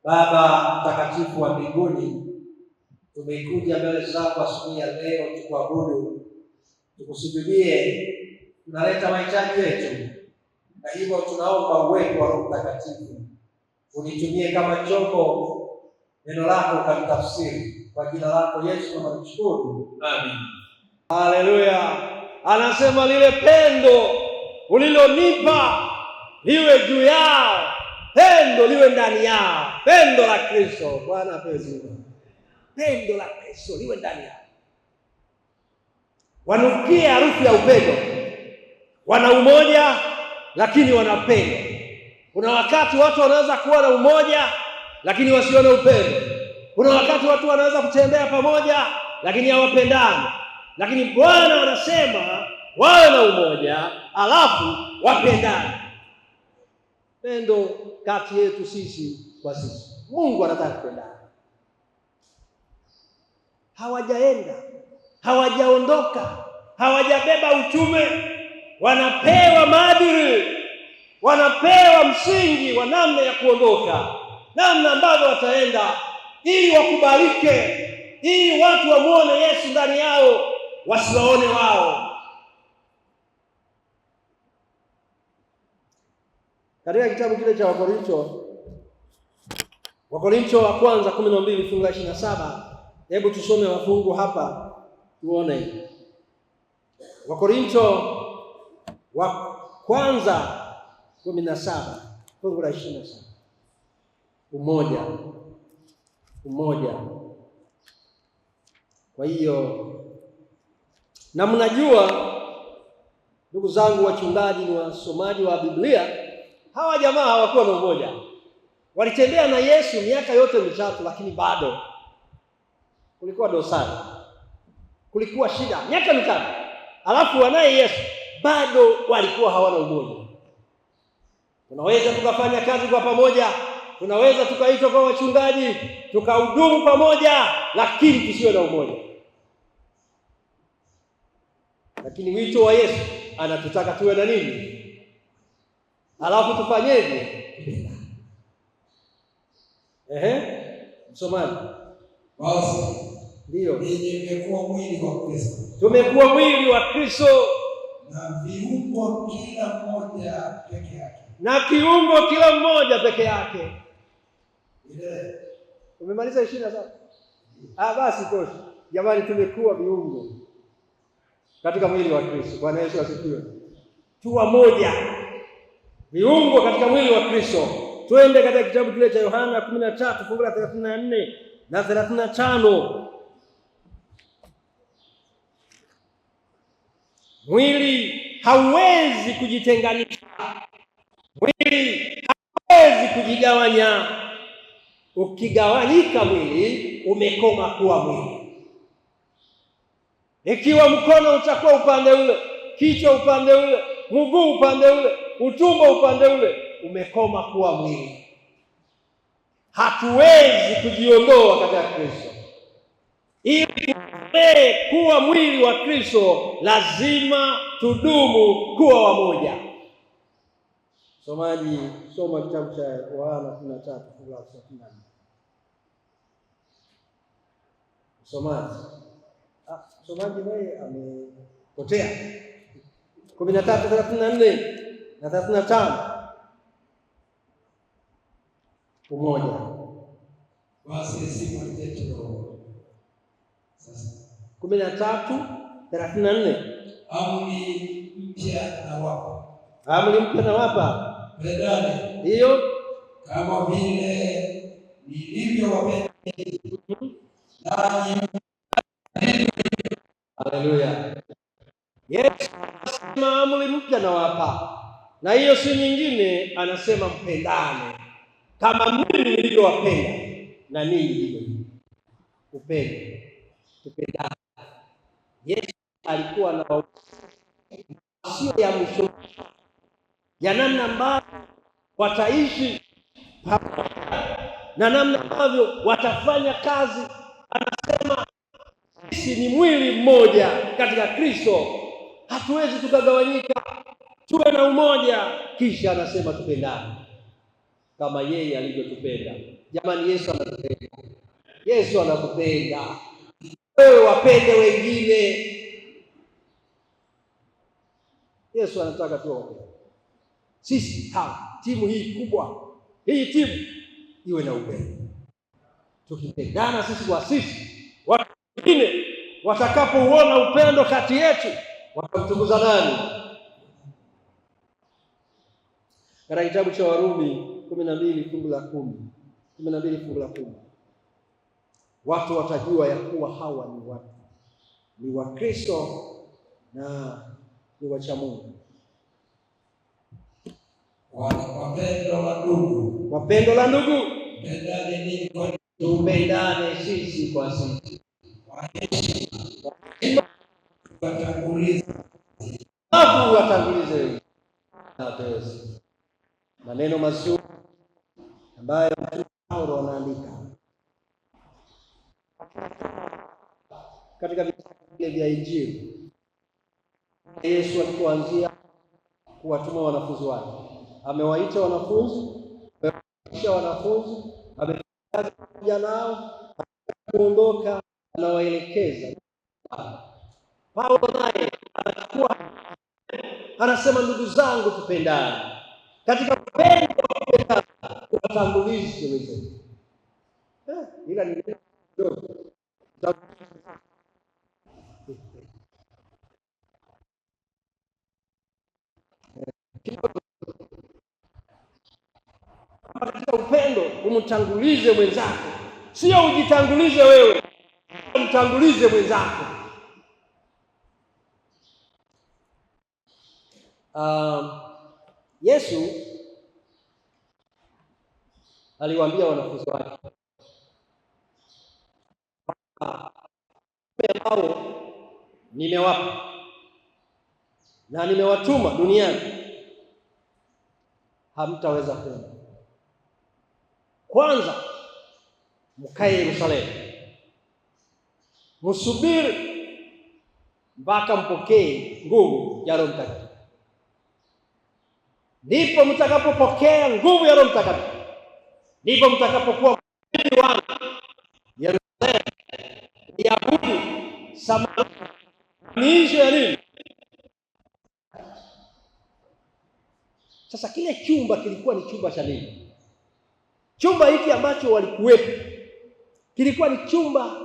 Baba mtakatifu wa mbinguni, tumekuja mbele zako asubuhi ya leo tukuabudu, tukusujudie. Tunaleta mahitaji yetu, na hivyo tunaomba uwepo wa Roho Mtakatifu unitumie kama chombo, neno lako ukalitafsiri. Kwa jina lako Yesu tunashukuru, amen. Haleluya. Anasema lile pendo ulilonipa liwe juu yao, pendo liwe ndani yao, pendo la Kristo. Bwana apewe sifa. Pendo la Kristo liwe ndani yao, wanukie harufu ya upendo. Wana umoja lakini wanapenda. Kuna wakati watu wanaweza kuwa na umoja lakini wasione upendo. Kuna wakati watu wanaweza kutembea pamoja lakini hawapendani. Lakini Bwana anasema wawe na umoja alafu wapendane. Pendo kati yetu sisi kwa sisi. Mungu anataka kupendana. Hawajaenda, hawajaondoka, hawajabeba utume, wanapewa maadili, wanapewa msingi wa namna ya kuondoka, namna ambavyo wataenda ili wakubalike, ili watu wamuone Yesu ndani yao, wasiwaone wao. Katika kitabu kile cha Wakorintho wa kwanza 12 fungu la 27, hebu tusome mafungu hapa tuone. Wakorintho wa kwanza 17 fungu la 27. Umoja. Kwa hiyo, na mnajua ndugu zangu wachungaji ni wasomaji wa Biblia, hawa jamaa hawakuwa na umoja. Walitembea na Yesu miaka yote mitatu, lakini bado kulikuwa dosari, kulikuwa shida miaka mitatu. Alafu wanaye Yesu bado walikuwa hawana umoja. Tunaweza tukafanya kazi kwa pamoja, tunaweza tukaitwa kwa wachungaji, tukahudumu pamoja, lakini tusiwe na umoja. Lakini wito wa Yesu anatutaka tuwe na nini? Alafu tufanyeje? Msomaji. Basi ndio mmekuwa mwili wa Kristo. Tumekuwa mwili wa Kristo, na viungo kila mmoja peke yake. Na kiungo kila mmoja peke yake. Umemaliza 27? Basi tosha. Jamani, tumekuwa viungo katika mwili wa Kristo. Bwana Yesu asifiwe. Tuwa moja, viungo katika mwili wa Kristo. Twende katika kitabu kile cha Yohana 13 fungu la 34 na 35. Mwili hauwezi kujitenganisha. Mwili hauwezi kujigawanya. Ukigawanyika mwili umekoma kuwa mwili. Ikiwa mkono utakuwa upande ule, kichwa upande ule, mguu upande ule, utumbo upande ule, umekoma kuwa mwili. Hatuwezi kujiondoa katika Kristo. Ili kuwa mwili wa Kristo lazima tudumu kuwa wamoja. Somaji, soma kitabu cha Yohana 13 fungu la 34. Somaji naye amepotea. 13:34 na 35. Umoja. Basi sisi mtetero. Sasa 13:34. Amri mpya nawapa. Pendane. Ndio. Kama vile nilivyowapenda nanyi. Haleluya. Yesu anasema amri mpya nawapa. Na hiyo si nyingine, anasema mpendane. Kama mimi nilivyowapenda na ninyi hivyo. Upendo. Tupendane. Yesu alikuwa na sio ya mwisho, ya namna ambavyo wataishi na namna ambavyo watafanya kazi. Anasema sisi ni mwili mmoja katika Kristo, hatuwezi tukagawanyika, tuwe na umoja. Kisha anasema tupendane kama yeye alivyotupenda. Jamani, Yesu anakupenda. Yesu anakupenda. Wewe wapende wengine. Yesu anataka tu wapende. Sisi timu hii kubwa, hii timu iwe na upendo. Tukipendana sisi kwa sisi, watu wengine watakapouona upendo kati yetu watamtukuza nani? Katika kitabu cha Warumi 12 fungu la 10, 12 fungu la 10, watu watajua ya kuwa hawa ni watu ni wa Kristo na ni wacha Mungu. Wapendo la ndugu, tupendane sisi kwa sisi. Watangulize maneno mazuri ambayo Mtume Paulo anaandika katika vitabu vya Injili. Yesu alipoanzia kuwatuma wanafunzi wake, amewaita wanafunzi, amewaisha wanafunzi, amekuja nao, kuondoka, anawaelekeza. Paulo naye anachukua, anasema ndugu zangu, tupendane. Katika upendo tuwatangulize wenzetu. Ila ni ndogo. Katika upendo umtangulize mwenzako, sio ujitangulize wewe, mtangulize mwenzako. Yesu aliwaambia wanafunzi wake ambao nimewapa na nimewatuma duniani, hamtaweza kwenda. Kwanza mkae Yerusalemu, msubiri mpaka mpokee nguvu ya Roho Mtakatifu. Ndipo mtakapopokea nguvu ya Roho Mtakatifu, ndipo mtakapokuwa mashahidi wangu Yerusalemu, Uyahudi, Samaria, miisho ya nini. Sasa kile chumba kilikuwa ni chumba cha nini? Chumba hiki ambacho walikuwepo kilikuwa ni chumba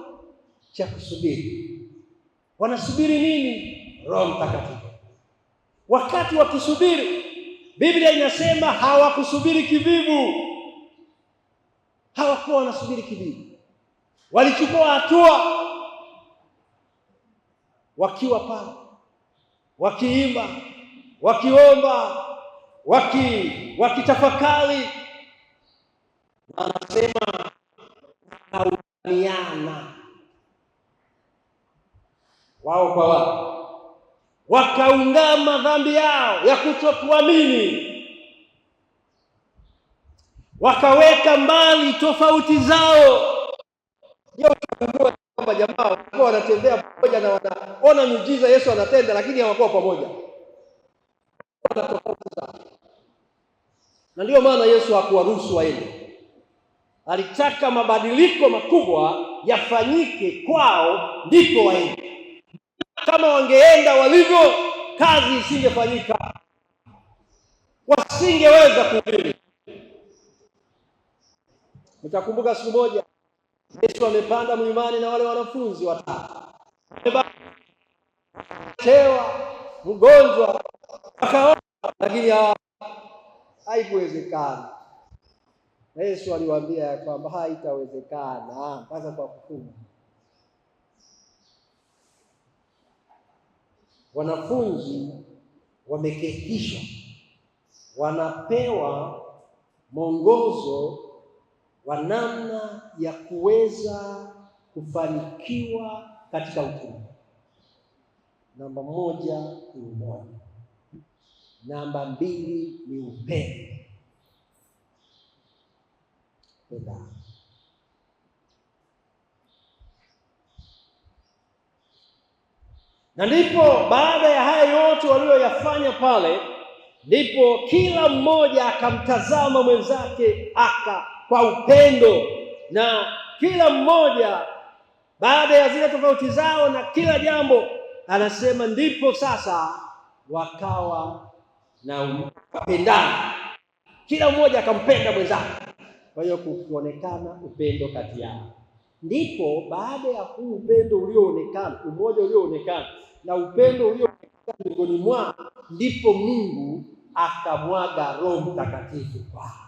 cha kusubiri. Wanasubiri nini? Roho Mtakatifu. Wakati wa kusubiri, Biblia inasema hawakusubiri kivivu. Hawakuwa wanasubiri kivivu, walichukua hatua wakiwa pale, wakiimba, wakiomba, wakitafakari. Wanasema wakaungamiana wao kwa wao, wakaungama dhambi yao ya kutokuamini, wakaweka mbali tofauti zao. Utagundua kwamba jamaa walikuwa wanatembea pamoja na wanaona miujiza Yesu anatenda, lakini hawakuwa pamoja, na ndio maana Yesu hakuwaruhusu waende. Alitaka mabadiliko makubwa yafanyike kwao, ndipo waende. Kama wangeenda walivyo, kazi isingefanyika, wasingeweza kuhubiri. Nitakumbuka siku moja Yesu amepanda mlimani na wale wanafunzi watatu, chewa mgonjwa, akaona, lakini haikuwezekana. Yesu aliwaambia ya kwamba haitawezekana mpaka kwa kufunga. Wanafunzi wameketishwa, wanapewa mwongozo wa namna ya kuweza kufanikiwa katika utume. Namba 1 ni umoja. Namba 2 ni upendo. Na ndipo baada ya haya yote walioyafanya pale, ndipo kila mmoja akamtazama mwenzake kwa upendo, na kila mmoja baada ya zile tofauti zao na kila jambo, anasema ndipo sasa wakawa na kupendana, kila mmoja akampenda mwenzake. Kwa hiyo kuonekana upendo kati yao. Ndipo baada ya huu upendo ulioonekana, umoja ulioonekana na upendo ulioonekana miongoni mwao, ndipo Mungu akamwaga Roho Mtakatifu kwao.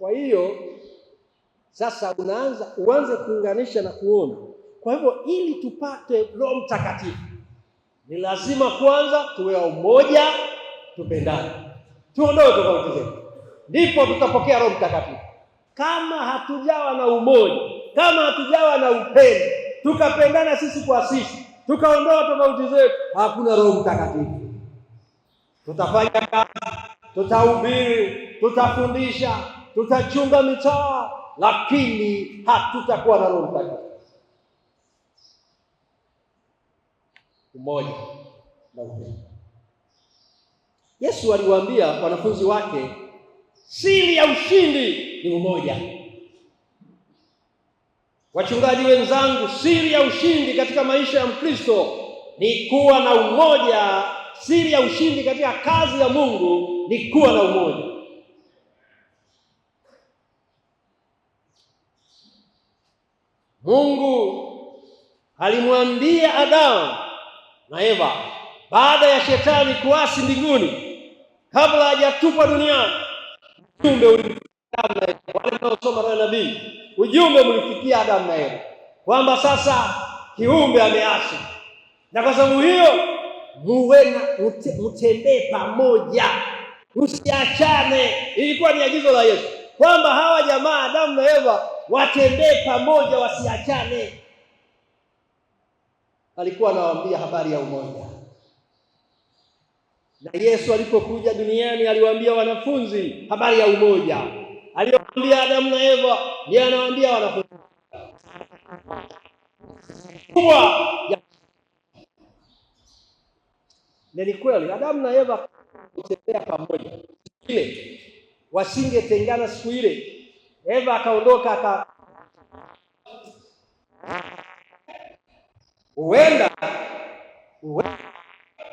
Kwa hiyo sasa uanze kuunganisha na kuona. Kwa hivyo ili tupate Roho Mtakatifu ni lazima kwanza tuwe umoja, tupendane, tuondoe tofauti zetu, ndipo tutapokea Roho Mtakatifu. Kama hatujawa na umoja, kama hatujawa na upendo, tukapendana sisi kwa sisi, tukaondoa tofauti zetu, hakuna Roho Mtakatifu. Tutafanya kazi, tutahubiri, tutafundisha, tutachunga mitaa, lakini hatutakuwa na Roho Mtakatifu. Umoja na upendo. Yesu aliwaambia wanafunzi wake, siri ya ushindi ni umoja. Wachungaji wenzangu, siri ya ushindi katika maisha ya Mkristo ni kuwa na umoja. Siri ya ushindi katika kazi ya Mungu ni kuwa na umoja. Mungu alimwambia Adamu na Eva baada ya shetani kuasi mbinguni, kabla hajatupwa duniani, ujumbe ulifikia Adamu na Eva. Wale wanaosoma na nabii, ujumbe ulifikia Adamu na Eva kwamba sasa kiumbe ameasi, na kwa sababu hiyo mtembee pamoja, msiachane. Ilikuwa ni agizo la Yesu kwamba hawa jamaa Adamu na Eva watembee pamoja, wasiachane. Alikuwa anawaambia habari ya umoja. Na Yesu alipokuja duniani aliwaambia wanafunzi habari ya umoja. Aliwaambia Adamu na Eva, ndiye anawaambia wanafunzi. Ni kweli Adamu na Eva kutembea pamoja, ile wasingetengana siku ile. Eva akaondoka huenda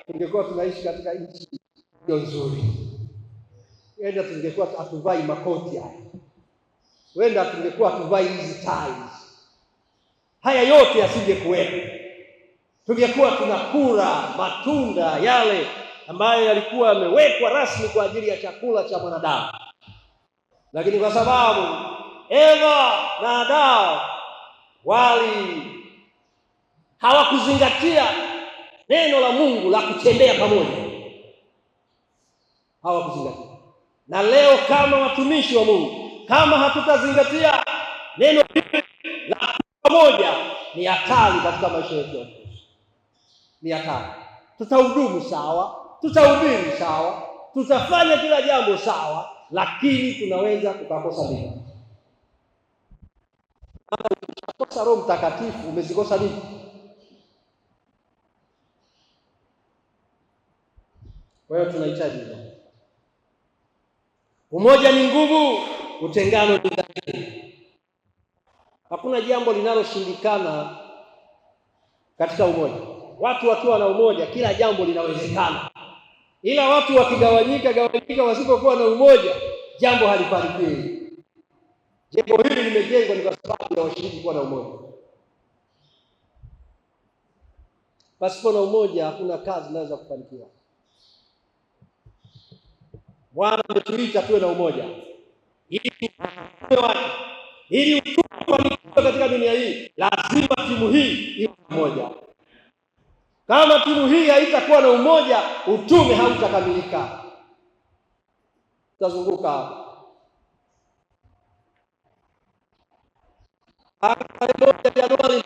tungekuwa tunaishi katika nchi hiyo nzuri. Huenda tungekuwa hatuvai makoti haya, huenda tungekuwa hatuvai hizi tai. Haya yote yasingekuwepo. Tungekuwa tunakula matunda yale ambayo yalikuwa yamewekwa rasmi kwa ajili ya chakula cha mwanadamu. Lakini kwa sababu Eva na Adamu hawakuzingatia neno la Mungu la kutembea pamoja, hawakuzingatia. Na leo kama watumishi wa Mungu, kama hatutazingatia neno la pamoja, ni hatari katika maisha yetu. Ni hatari. Tutahudumu sawa, tutahubiri sawa, tutafanya kila jambo sawa, lakini tunaweza tukakosa nini? Kama ukikosa Roho Mtakatifu, umezikosa nini? Kwa hiyo tunahitaji umoja. Ni nguvu, utengano ni dhaifu. Hakuna jambo linaloshindikana katika umoja. Watu wakiwa na umoja, kila jambo linawezekana. Ila watu wakigawanyika, wasipokuwa na umoja, jambo halifanikiwi. Jambo hili limejengwa ni kwa sababu ya washiriki kuwa na umoja. Pasipo na umoja, hakuna kazi inaweza kufanikiwa. Bwana ametuita tuwe na umoja ili ufanikiwe katika dunia hii. Lazima timu hii iwe moja. Kama timu hii haitakuwa na umoja, utume hautakamilika. Tutazunguka Januari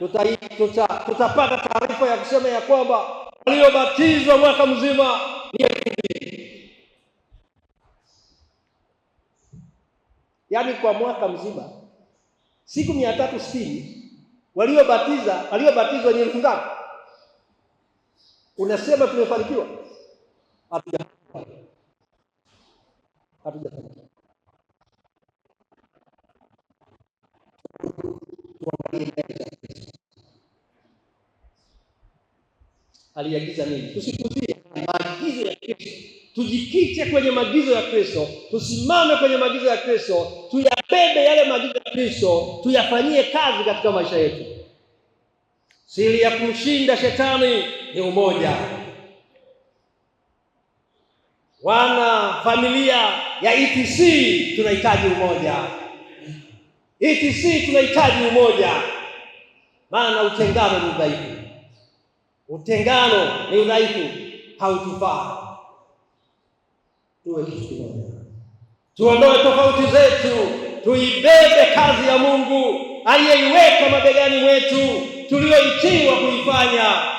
mpaka tutapata taarifa ya kusema ya kwamba waliobatizwa mwaka mzima ni yaani kwa mwaka mzima siku 360 waliobatizwa ni 1000 ngapi? Unasema tumefanikiwa? Hatujafanikiwa. Aliagiza nini? Tusipuzie maagizo ya Kristo, tujikite kwenye maagizo ya Kristo, tusimame kwenye maagizo ya Kristo, tuyabebe yale maagizo ya Kristo, tuyafanyie kazi katika maisha yetu. Siri ya kumshinda shetani ni umoja. Wana familia ya ETC tunahitaji umoja. ETC tunahitaji umoja, maana utengano ni udhaifu. Utengano ni udhaifu, hautufaa. Tuwe kitu kimoja, tuondoe tofauti zetu, tuibebe kazi ya Mungu aliyeiweka mabegani mwetu, tulioitiwa kuifanya,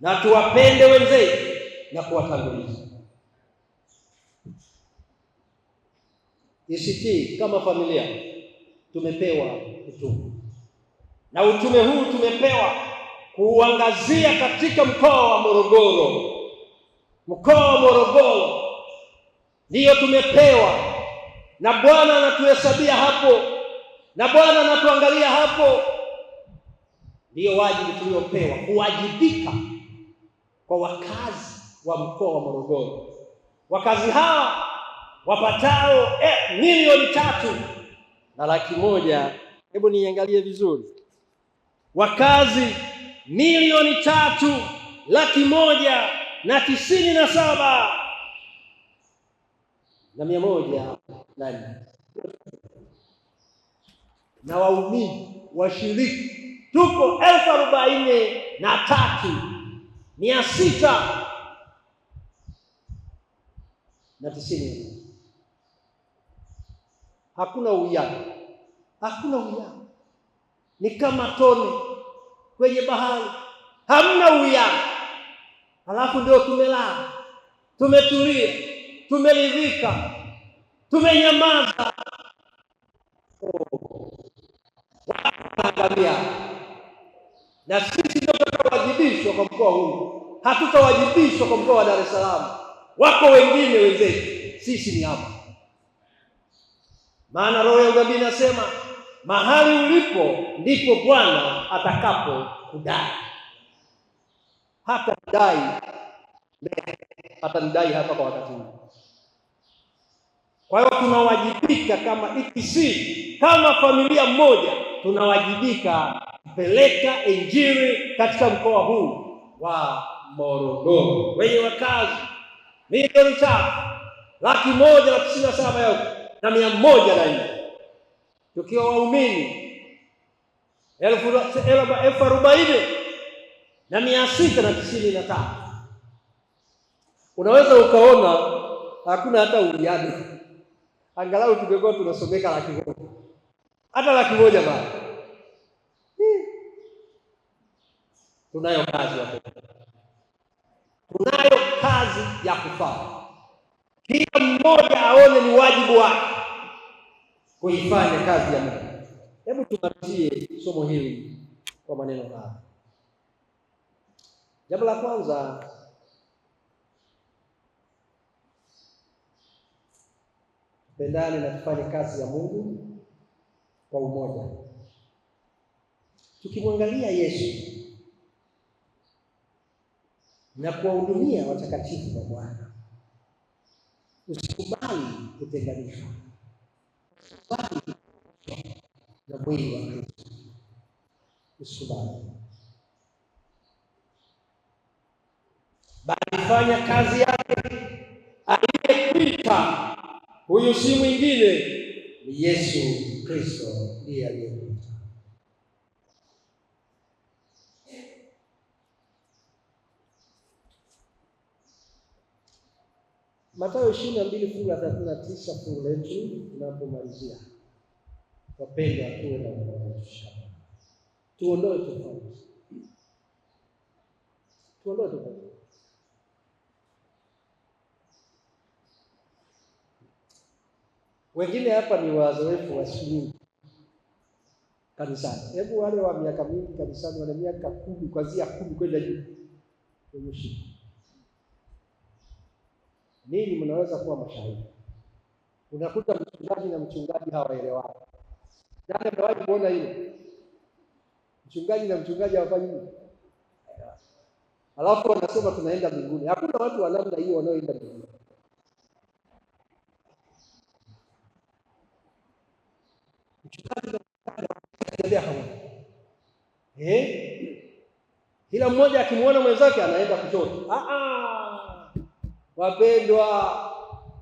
na tuwapende wenzetu na kuwatanguliza. ECT kama familia tumepewa utume, na utume huu tumepewa kuangazia katika mkoa wa Morogoro. Mkoa wa Morogoro ndiyo tumepewa, na Bwana anatuhesabia hapo, na Bwana anatuangalia hapo. Ndiyo wajibu tuliopewa, kuwajibika kwa wakazi wa mkoa wa Morogoro. Wakazi hawa wapatao 3,100,000. Hebu niangalie vizuri, wakazi 3,197,104 na waumini washiriki tuko 43,690. Hakuna uwiano, hakuna uwiano. Ni kama tone kwenye bahari, hamna uwiano. Halafu ndio tumelala, tumetulia, tumeridhika, tumenyamaza. Na sisi ndio tutawajibishwa kwa mkoa huu, hatutawajibishwa kwa mkoa wa Dar es Salaam. Wako wengine wenzetu, sisi ni hapa. Maana roho ya unabii inasema mahali ulipo ndipo Bwana atakapo kudai. Hata kudai, hata nidai hapa kwa wakati huu. Kwa hiyo tunawajibika kama ETC, kama familia moja, tunawajibika kupeleka injili katika mkoa huu wa Morogoro wenye wakazi 1,197,104, tukiwa waumini 40,693. Unaweza ukaona hakuna hata uwiano. Angalau tungekuwa tunasomeka 1,000,000, hata 1,000,000 bado. Tunayo kazi ya kufanya, tunayo kazi ya kufanya. Kila mmoja aone ni wajibu wake kuifanya kazi ya Mungu. Hebu tumalizie somo hili kwa maneno haya. Jambo la kwanza, pendane na tufanye kazi ya Mungu kwa umoja. Tukimwangalia Yesu na kuwahudumia watakatifu wa Bwana, usikubali kutenganishwa. Usikubali na mwili wa Kristo, usikubali, bali fanya kazi yake aliyekuita. Huyu si mwingine, ni Yesu Kristo, ndiye aliyekuita. Mathayo 22:39 fungu letu tunapomalizia. Wapendwa, tuwe na umoja, tuondoe tofauti, tuondoe tofauti. Wengine hapa ni wazoefu wa siku nyingi kanisani. Hebu wale wa miaka mingi kanisani, wana miaka 10 kuanzia 10 kwenda juu, kwenye shida. Nini mnaweza kuwa mashahidi? Unakuta mchungaji na mchungaji hawaelewani. Nani amewahi kuona hilo? Mchungaji na mchungaji hawafanyi nini? Alafu wanasema tunaenda mbinguni. Hakuna watu wa namna hiyo wanaoenda mbinguni. Mchungaji anatembea pamoja. Kila mmoja akimuona mwenzake anaenda kushoto. Wapendwa,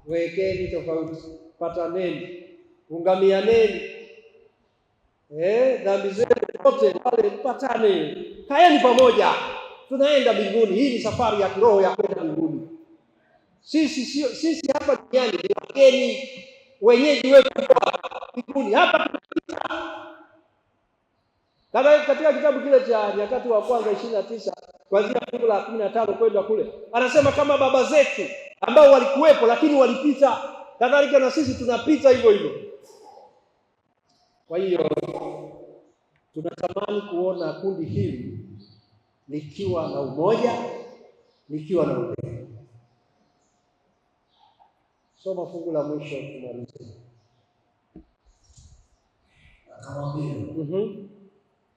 wekeni tofauti, pataneni, ungamianeni. Dhambi zenu zote wale patane. Kaeni pamoja. Tunaenda mbinguni. Hii ni safari ya kiroho ya kwenda mbinguni. Sisi hapa duniani ni wageni, wenyeji wetu kwa mbinguni. Hapa katika kitabu kile cha Nyakati wa Kwanza 29 kuanzia fungu la 15 kwenda kule, anasema kama baba zetu ambao walikuwepo lakini walipita, kadhalika na sisi tunapita hivyo hivyo. Kwa hiyo tunatamani kuona kundi hili likiwa na umoja, likiwa na upendo. Soma fungu la mwisho tumalize. Akamwambia,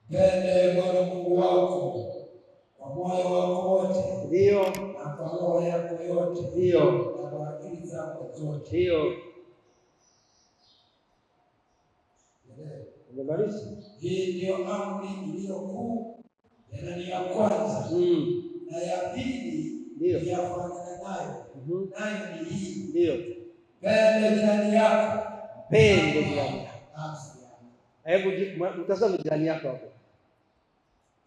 Mpende Bwana Mungu wako kwa moyo wako wote, ndio, na kwa roho yako yote, ndio, na kwa akili zako zote. ndio. Umemaliza? Hii ndio amri iliyo kuu, na ni ya kwanza. Na ya pili yafanana nayo, nayo ni hii, ndio, pende jirani yako. Pende jirani yako. Hebu mtazame jirani yako hapo.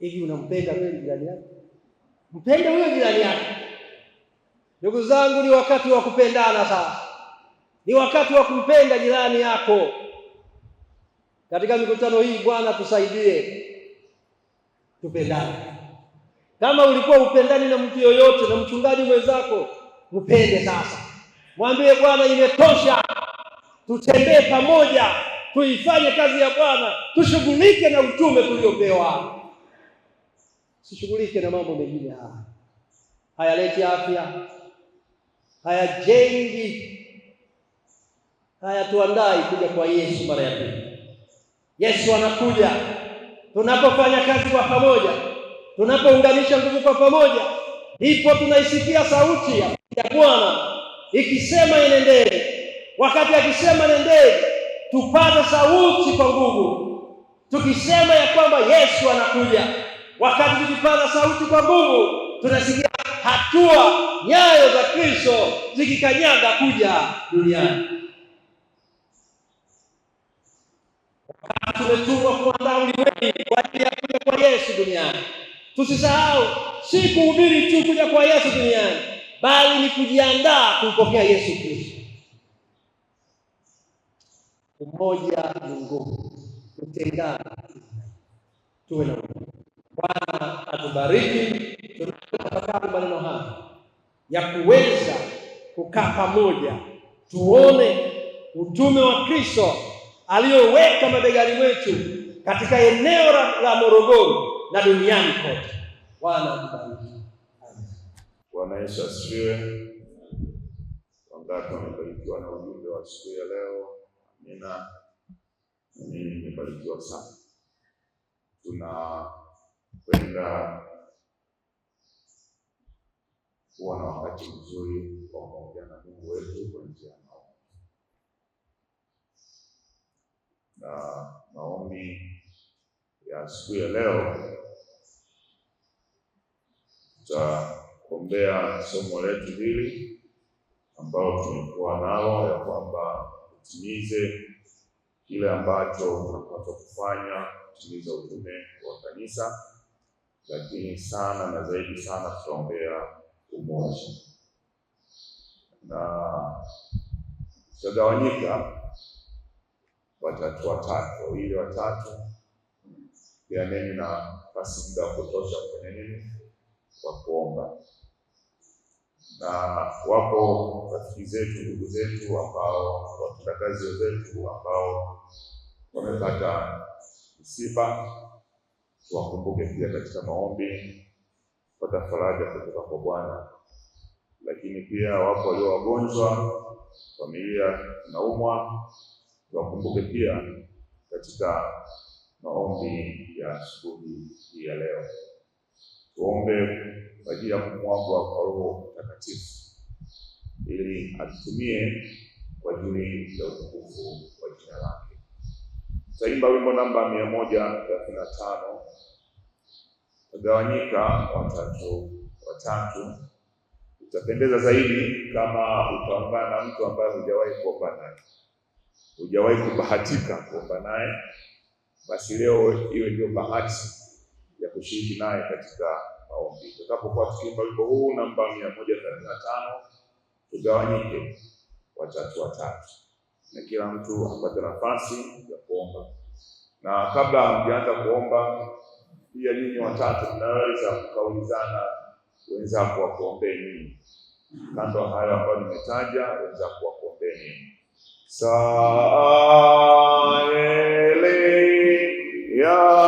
Hivi unampenda wewe jirani yako? Mpende huyo jirani yako. Ndugu zangu, ni wakati wa kupendana sasa. Ni wakati wa kumpenda jirani yako. Katika mikutano hii Bwana tusaidie tupendane. Kama ulikuwa upendani na mtu yoyote, na mchungaji mwenzako, mpende sasa. Mwambie Bwana, imetosha. Tutembee pamoja, tuifanye kazi ya Bwana, tushughulike na utume tuliopewa. Sishughulike na mambo mengine haya. Hayaleti afya, hayajengi, hayatuandai kuja kwa Yesu mara ya pili. Yesu anakuja tunapofanya kazi kwa pamoja, tunapounganisha nguvu kwa pamoja, ndipo tunaisikia sauti ya Bwana ikisema enendeni. Wakati akisema nendeni, tupate sauti kwa nguvu, tukisema ya kwamba Yesu anakuja. Wakati tukipata sauti kwa nguvu, tunasikia hatua, nyayo za Kristo zikikanyaga kuja duniani. Tumetumwa kuandaa ulimwengu kwa ajili ya kuja kwa Yesu duniani. Tusisahau, si kuhubiri tu kuja kwa Yesu duniani, bali ni kujiandaa kumpokea Yesu Kristo. Umoja ni nguvu, kutengana tuwe na umoja. Bwana atubariki tunapotafakari maneno haya ya kuweza kukaa pamoja, tuone utume wa Kristo aliyoweka mabegani mwetu katika eneo la Morogoro na duniani kote. Bwana atubariki. Amen. Bwana Yesu asifiwe. Wangapi wamebarikiwa na ujumbe wa siku ya leo? Amina. Mimi nimebarikiwa sana. Tunakwenda kuwa na wakati mzuri wa kuongea na Mungu wetu kwa njia ya maombi. Na maombi ya siku ya leo, tutaombea somo letu hili ambao tumekuwa nao, ya kwamba tutimize kile ambacho tunapaswa kufanya, kutimiza utume wa kanisa, lakini sana na zaidi sana tutaombea umoja. Na tutagawanyika watatu, wawili watatu, peaneni na nafasi muda wa kutosha kufanya nini? Kwa kuomba. Na wapo rafiki zetu, ndugu zetu ambao, watendakazi wetu ambao wamepata msiba, tuwakumbuke pia katika maombi. kupata faraja kutoka kwa Bwana. Lakini pia wapo walio wagonjwa, familia inaumwa, tuwakumbuke pia katika maombi ya asubuhi hii ya leo. Tuombe kwa ajili ya kumwagwa kwa Roho Mtakatifu ili atutumie kwa ajili ya utukufu wa jina lake. Tutaimba wimbo namba 135, tutagawanyika watatu watatu. Utapendeza zaidi kama utaungana na mtu ambaye hujawahi kuomba naye, hujawahi kubahatika kuomba naye, basi leo iwe ndio bahati ya kushiriki naye katika maombi. Tutakapokuwa tukiimba wimbo huu namba 135, tugawanyike watatu watatu, na kila mtu apate nafasi ya kuomba. Na kabla hamjaanza kuomba, pia nyinyi watatu mnaweza kukaulizana wenzako wakuombee nini. Kando hayo ambayo nimetaja, wenzako wakuombee nini. Saele ya